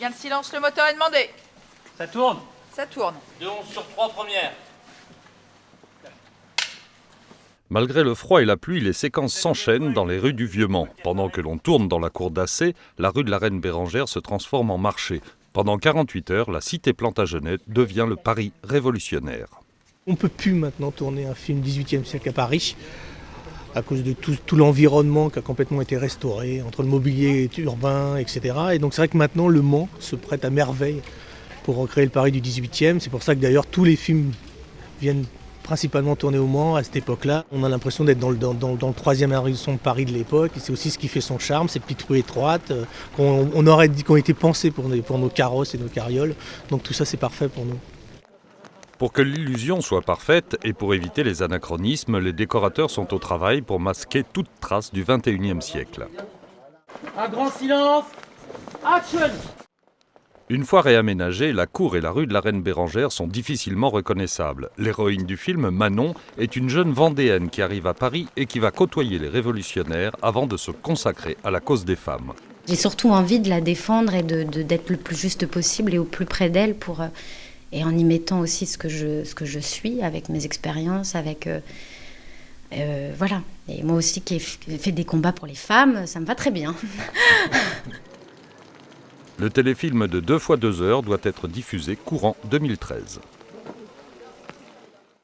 Bien de silence, le moteur est demandé. Ça tourne. Ça tourne. 2-11 sur 3 premières. Malgré le froid et la pluie, les séquences s'enchaînent dans les rues du Vieux-Mans. Pendant que l'on tourne dans la cour d'Assé, la rue de la Reine Bérengère se transforme en marché. Pendant 48 heures, la cité Plantagenet devient le Paris révolutionnaire. On ne peut plus maintenant tourner un film 18e siècle à Paris à cause de tout l'environnement qui a complètement été restauré, entre le mobilier urbain, etc. Et donc c'est vrai que maintenant le Mans se prête à merveille pour recréer le Paris du 18e. C'est pour ça que d'ailleurs tous les films viennent principalement tourner au Mans à cette époque-là. On a l'impression d'être dans le troisième arrondissement de Paris de l'époque. Et c'est aussi ce qui fait son charme, ces petites rues étroites qu'on aurait dit qu'on été pensées pour nos carrosses et nos carrioles. Donc tout ça c'est parfait pour nous. Pour que l'illusion soit parfaite et pour éviter les anachronismes, les décorateurs sont au travail pour masquer toute trace du XXIe siècle. Un grand silence. Action. Une fois réaménagée, la cour et la rue de la Reine Bérengère sont difficilement reconnaissables. L'héroïne du film, Manon, est une jeune Vendéenne qui arrive à Paris et qui va côtoyer les révolutionnaires avant de se consacrer à la cause des femmes. J'ai surtout envie de la défendre et d'être le plus juste possible et au plus près d'elle et en y mettant aussi ce que je suis avec mes expériences, avec voilà. Et moi aussi qui ai fait des combats pour les femmes, ça me va très bien. Le téléfilm de 2 x 2 heures doit être diffusé courant 2013.